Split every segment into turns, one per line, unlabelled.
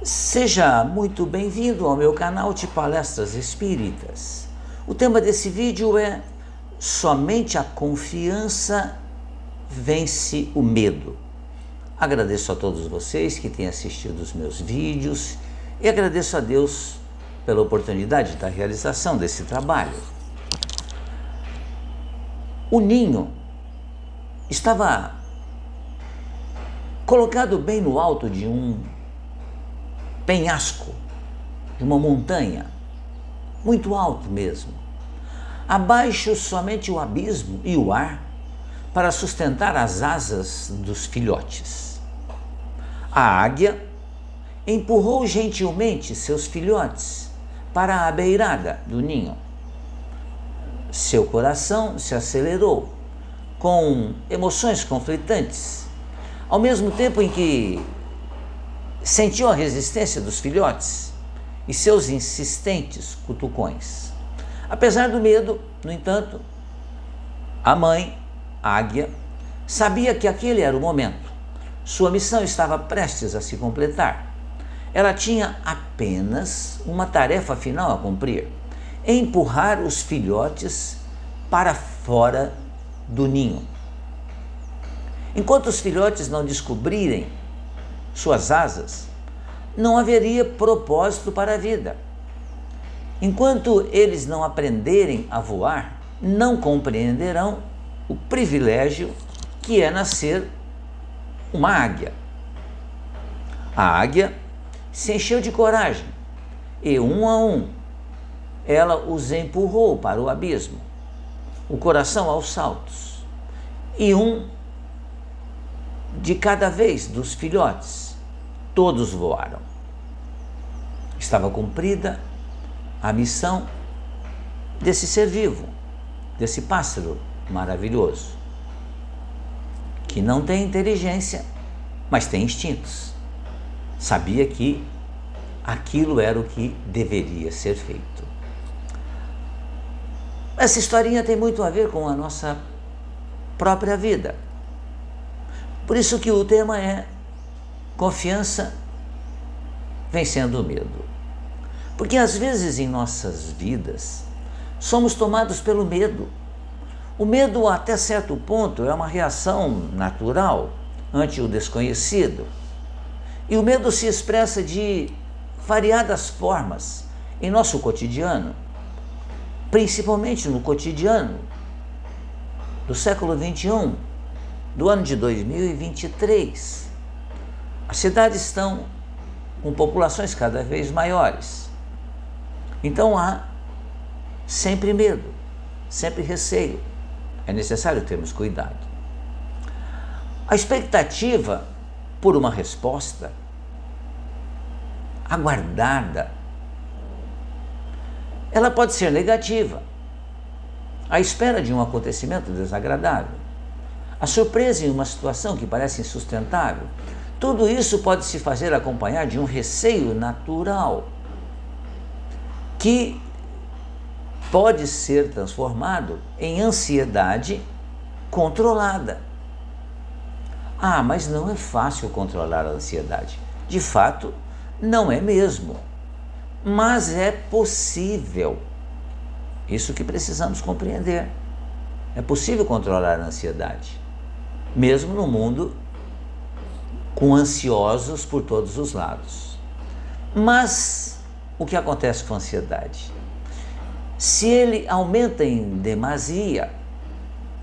Seja muito bem-vindo ao meu canal de palestras espíritas. O tema desse vídeo é Somente a confiança vence o medo. Agradeço a todos vocês que têm assistido os meus vídeos e agradeço a Deus pela oportunidade da realização desse trabalho. O ninho estava colocado bem no alto de um penhasco, de uma montanha, muito alto mesmo. Abaixo somente o abismo e o ar para sustentar as asas dos filhotes. A águia empurrou gentilmente seus filhotes para a beirada do ninho. Seu coração se acelerou com emoções conflitantes, ao mesmo tempo em que sentiu a resistência dos filhotes e seus insistentes cutucões. Apesar do medo, no entanto, a mãe, a águia, sabia que aquele era o momento. Sua missão estava prestes a se completar. Ela tinha apenas uma tarefa final a cumprir: empurrar os filhotes para fora do ninho. Enquanto os filhotes não descobrirem suas asas, não haveria propósito para a vida. Enquanto eles não aprenderem a voar, não compreenderão o privilégio que é nascer uma águia. A águia se encheu de coragem e, um a um, ela os empurrou para o abismo, o coração aos saltos, e um de cada vez dos filhotes, todos voaram. Estava cumprida a missão desse ser vivo, desse pássaro maravilhoso, que não tem inteligência, mas tem instintos. Sabia que aquilo era o que deveria ser feito. Essa historinha tem muito a ver com a nossa própria vida. Por isso que o tema é confiança vencendo o medo. Porque às vezes em nossas vidas somos tomados pelo medo. O medo, até certo ponto, é uma reação natural ante o desconhecido. E o medo se expressa de variadas formas em nosso cotidiano, principalmente no cotidiano do século XXI, do ano de 2023. As cidades estão com populações cada vez maiores. Então há sempre medo, sempre receio. É necessário termos cuidado. A expectativa por uma resposta aguardada, ela pode ser negativa. A espera de um acontecimento desagradável, a surpresa em uma situação que parece insustentável, tudo isso pode se fazer acompanhar de um receio natural que pode ser transformado em ansiedade controlada. Ah, mas não é fácil controlar a ansiedade. De fato, não é mesmo. Mas é possível. Isso que precisamos compreender. É possível controlar a ansiedade, mesmo no mundo com ansiosos por todos os lados. Mas o que acontece com a ansiedade? Se ele aumenta em demasia,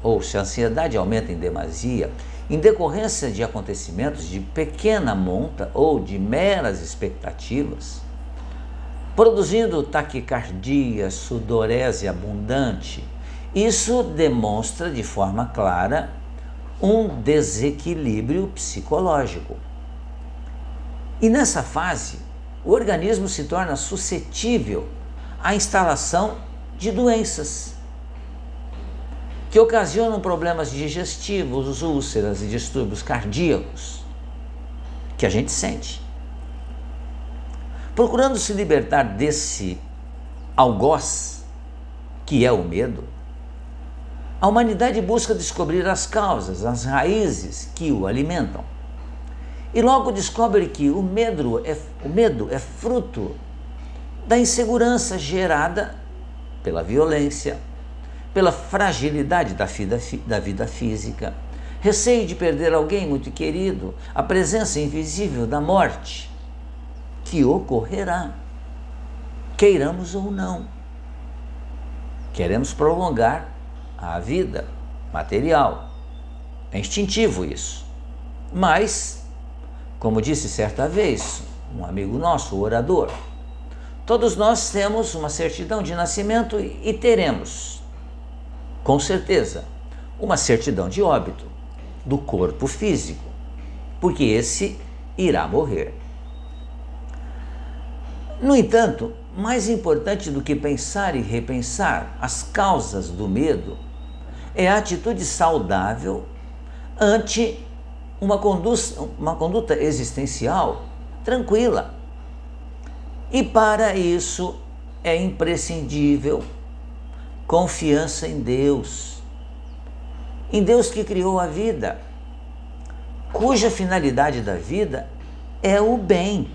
ou se a ansiedade aumenta em demasia, em decorrência de acontecimentos de pequena monta ou de meras expectativas, produzindo taquicardia, sudorese abundante, isso demonstra de forma clara um desequilíbrio psicológico. E nessa fase, o organismo se torna suscetível à instalação de doenças que ocasionam problemas digestivos, úlceras e distúrbios cardíacos que a gente sente. Procurando se libertar desse algoz que é o medo, a humanidade busca descobrir as causas, as raízes que o alimentam. e logo descobre que o medo é fruto da insegurança gerada pela violência, pela fragilidade da vida física, receio de perder alguém muito querido, a presença invisível da morte, que ocorrerá, queiramos ou não. Queremos prolongar a vida material. É instintivo isso. Mas, como disse certa vez um amigo nosso, o orador, todos nós temos uma certidão de nascimento e teremos, com certeza, uma certidão de óbito do corpo físico, porque esse irá morrer. No entanto, mais importante do que pensar e repensar as causas do medo é a atitude saudável ante uma conduta existencial tranquila. E para isso é imprescindível confiança em Deus que criou a vida, cuja finalidade da vida é o bem.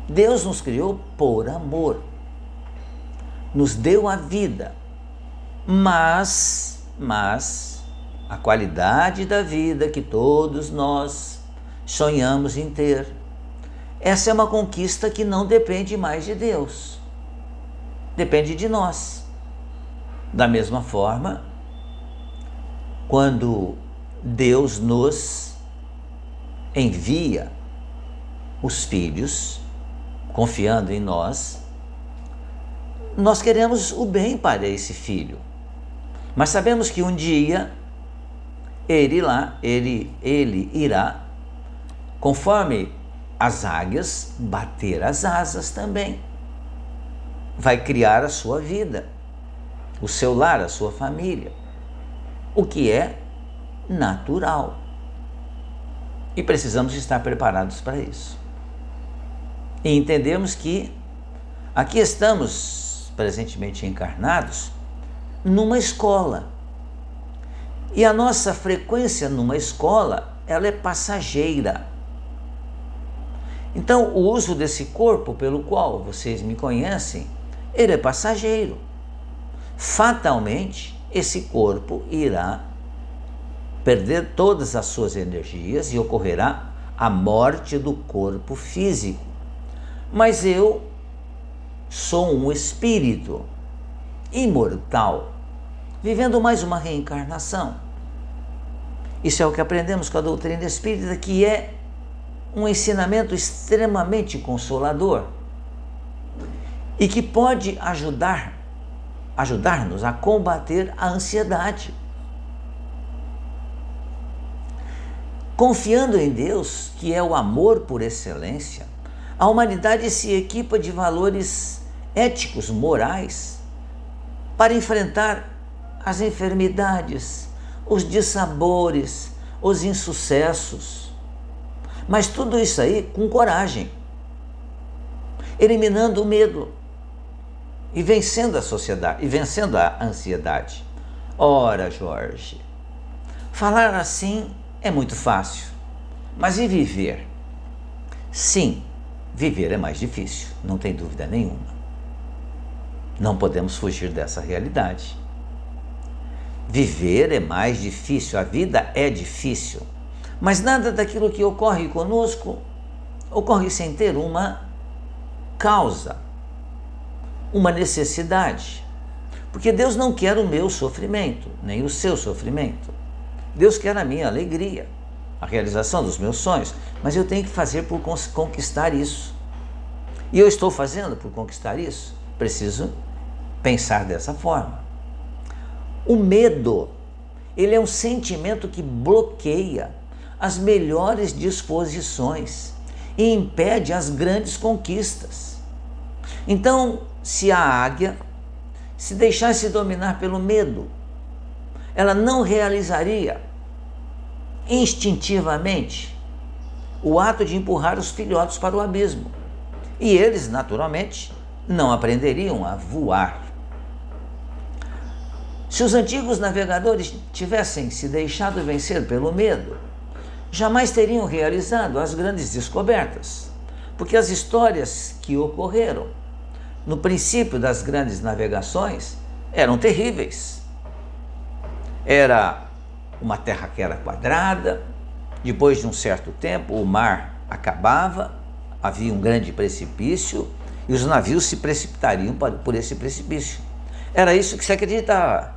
Deus nos criou por amor, nos deu a vida, mas a qualidade da vida que todos nós sonhamos em ter, essa é uma conquista que não depende mais de Deus, depende de nós. Da mesma forma, quando Deus nos envia os filhos, confiando em nós, nós queremos o bem para esse filho, mas sabemos que um dia ele irá, conforme as águias, bater as asas também. Vai criar a sua vida, o seu lar, a sua família, o que é natural. E precisamos estar preparados para isso. E entendemos que aqui estamos presentemente encarnados numa escola. E a nossa frequência numa escola, ela é passageira. Então, o uso desse corpo pelo qual vocês me conhecem, ele é passageiro. Fatalmente, esse corpo irá perder todas as suas energias e ocorrerá a morte do corpo físico. Mas eu sou um espírito imortal, vivendo mais uma reencarnação. Isso é o que aprendemos com a doutrina espírita, que é um ensinamento extremamente consolador e que pode ajudar-nos a combater a ansiedade. Confiando em Deus, que é o amor por excelência, a humanidade se equipa de valores éticos, morais, para enfrentar as enfermidades, os dissabores, os insucessos. Mas tudo isso aí com coragem, eliminando o medo e vencendo a sociedade, e vencendo a ansiedade. Ora, Jorge, falar assim é muito fácil, mas e viver? Sim, viver é mais difícil, não tem dúvida nenhuma. Não podemos fugir dessa realidade. Viver é mais difícil, a vida é difícil, mas nada daquilo que ocorre conosco ocorre sem ter uma causa, uma necessidade. Porque Deus não quer o meu sofrimento, nem o seu sofrimento. Deus quer a minha alegria, a realização dos meus sonhos, mas eu tenho que fazer por conquistar isso. E eu estou fazendo por conquistar isso? Preciso pensar dessa forma. O medo, ele é um sentimento que bloqueia as melhores disposições e impede as grandes conquistas. Então, se a águia se deixasse dominar pelo medo, ela não realizaria instintivamente o ato de empurrar os filhotes para o abismo. E eles, naturalmente, não aprenderiam a voar. Se os antigos navegadores tivessem se deixado vencer pelo medo, jamais teriam realizado as grandes descobertas, porque as histórias que ocorreram no princípio das grandes navegações eram terríveis. Era uma terra que era quadrada, depois de um certo tempo o mar acabava, havia um grande precipício e os navios se precipitariam por esse precipício. Era isso que se acreditava.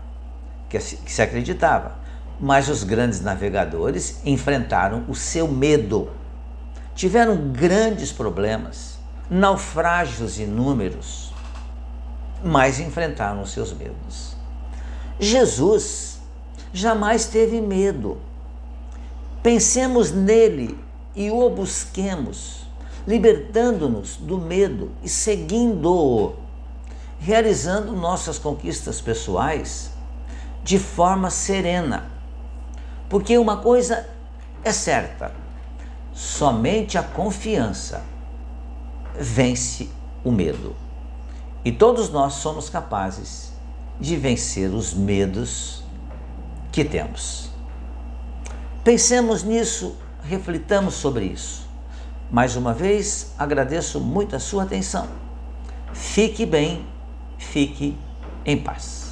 Mas os grandes navegadores enfrentaram o seu medo. Tiveram grandes problemas, naufrágios inúmeros, mas enfrentaram os seus medos. Jesus jamais teve medo. Pensemos nele e o busquemos, libertando-nos do medo e seguindo-o, realizando nossas conquistas pessoais de forma serena. Porque uma coisa é certa, somente a confiança vence o medo. E todos nós somos capazes de vencer os medos que temos. Pensemos nisso, reflitamos sobre isso. Mais uma vez, agradeço muito a sua atenção. Fique bem, fique em paz.